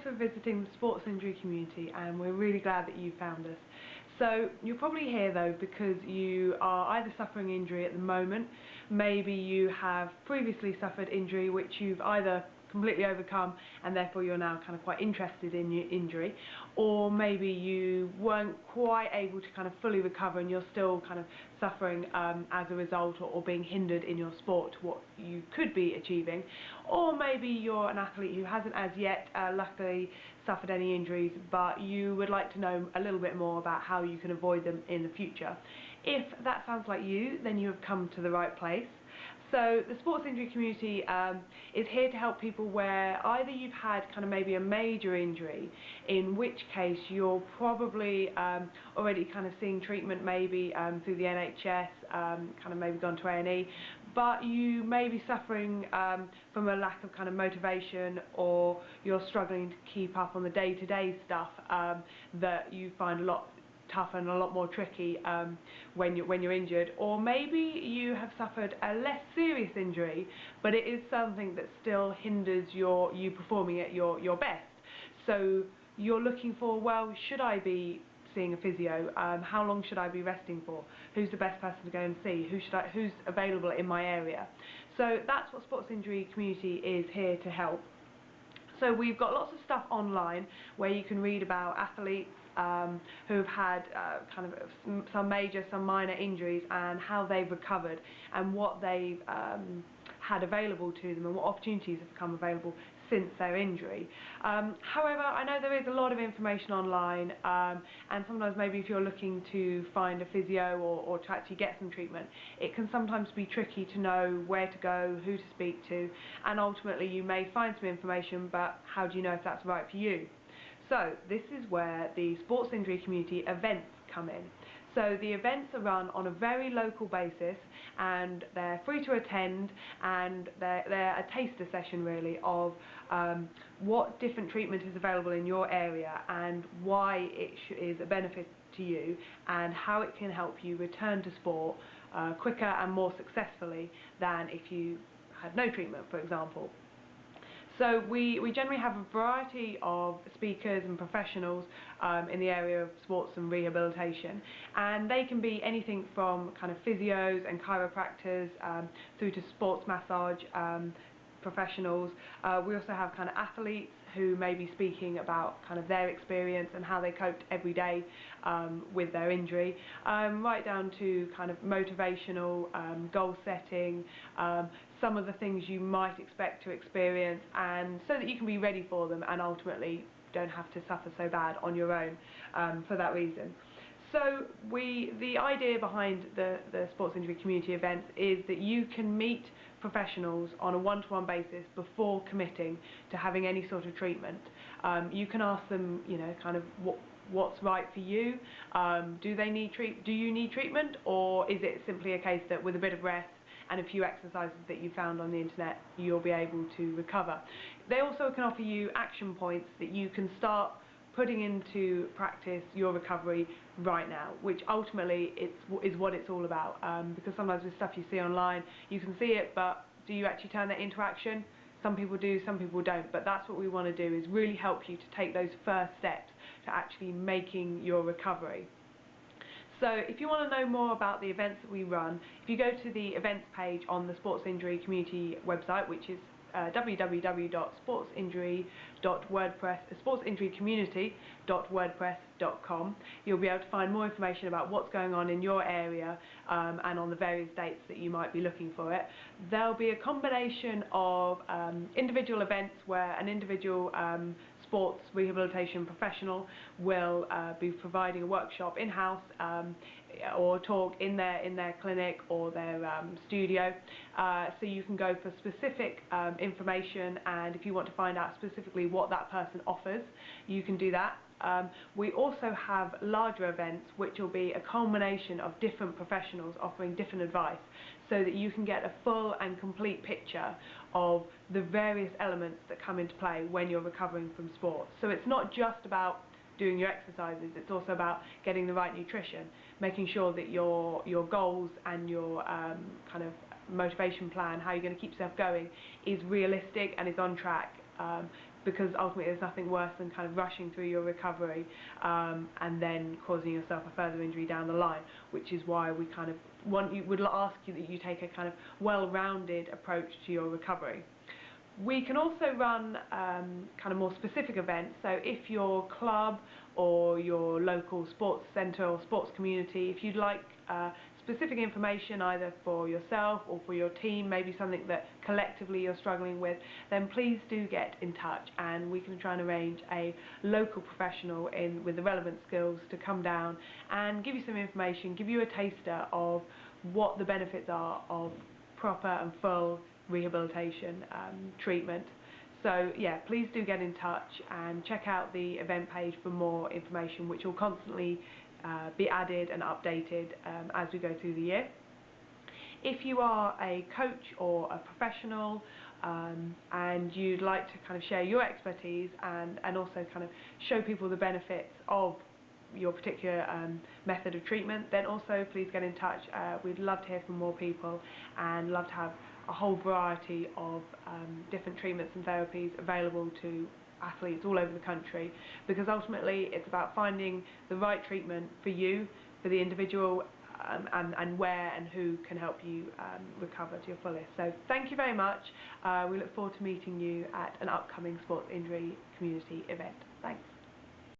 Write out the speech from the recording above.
for visiting the sports injury community, and we're really glad that you found us. So you're probably here though because you are either suffering injury at the moment, maybe you have previously suffered injury which you've either completely overcome and therefore you're now kind of quite interested in your injury, or maybe you weren't quite able to kind of fully recover and you're still kind of suffering as a result, or being hindered in your sport what you could be achieving, or maybe you're an athlete who hasn't as yet luckily suffered any injuries but you would like to know a little bit more about how you can avoid them in the future. If that sounds like you, then you have come to the right place. So the sports injury community is here to help people where either you've had kind of maybe a major injury, in which case you're probably already kind of seeing treatment maybe through the NHS, kind of maybe gone to A&E, but you may be suffering from a lack of kind of motivation, or you're struggling to keep up on the day-to-day stuff that you find a lot tougher and a lot more tricky when you're injured, or maybe you have suffered a less serious injury but it is something that still hinders you performing at your best. So you're looking for, well, should I be seeing a physio? How long should I be resting for? Who's the best person to go and see? Who's available in my area? So that's what Sports Injury Community is here to help. So we've got lots of stuff online where you can read about athletes who've had kind of some major, some minor injuries, and how they've recovered and what they've had available to them and what opportunities have become available since their injury. However, I know there is a lot of information online, and sometimes maybe if you're looking to find a physio or to actually get some treatment, it can sometimes be tricky to know where to go, who to speak to, and ultimately you may find some information, but how do you know if that's right for you? So this is where the sports injury community events come in. So the events are run on a very local basis and they're free to attend, and they're a taster session really of what different treatment is available in your area and why it is a benefit to you and how it can help you return to sport quicker and more successfully than if you had no treatment, for example. So we generally have a variety of speakers and professionals in the area of sports and rehabilitation, and they can be anything from kind of physios and chiropractors through to sports massage professionals. We also have kind of athletes who may be speaking about kind of their experience and how they coped every day with their injury, right down to kind of motivational goal setting, some of the things you might expect to experience, and so that you can be ready for them and ultimately don't have to suffer so bad on your own for that reason. So the idea behind the sports injury community events is that you can meet professionals on a one-to-one basis before committing to having any sort of treatment. You can ask them, you know, kind of what's right for you. Do you need treatment, or is it simply a case that with a bit of rest and a few exercises that you found on the internet you'll be able to recover? They also can offer you action points that you can start putting into practice your recovery right now, which ultimately is what it's all about, because sometimes with stuff you see online you can see it, but do you actually turn that into action? Some people do, some people don't, but that's what we want to do, is really help you to take those first steps to actually making your recovery. So if you want to know more about the events that we run, if you go to the events page on the Sports Injury Community website, which is sportsinjurycommunity.wordpress.com, you'll be able to find more information about what's going on in your area and on the various dates that you might be looking for it. There'll be a combination of individual events where an individual sports rehabilitation professional will be providing a workshop in-house or talk in their clinic or their studio, so you can go for specific information, and if you want to find out specifically what that person offers, you can do that. We also have larger events which will be a culmination of different professionals offering different advice, so that you can get a full and complete picture of the various elements that come into play when you're recovering from sport. So it's not just about doing your exercises, it's also about getting the right nutrition, making sure that your goals and your kind of motivation plan, how you're going to keep yourself going, is realistic and is on track, because ultimately there's nothing worse than kind of rushing through your recovery and then causing yourself a further injury down the line, which is why we kind of would ask you that you take a kind of well-rounded approach to your recovery. We can also run kind of more specific events, so if your club or your local sports centre or sports community, if you'd like specific information either for yourself or for your team, maybe something that collectively you're struggling with, then please do get in touch and we can try and arrange a local professional with the relevant skills to come down and give you some information, give you a taster of what the benefits are of proper and full rehabilitation treatment. So yeah, please do get in touch and check out the event page for more information, which will constantly be added and updated as we go through the year. If you are a coach or a professional and you'd like to kind of share your expertise and also kind of show people the benefits of your particular method of treatment, then also please get in touch. We'd love to hear from more people and love to have a whole variety of different treatments and therapies available to athletes all over the country, because ultimately it's about finding the right treatment for you, for the individual, and where and who can help you recover to your fullest. So thank you very much. We look forward to meeting you at an upcoming sports injury community event. Thanks.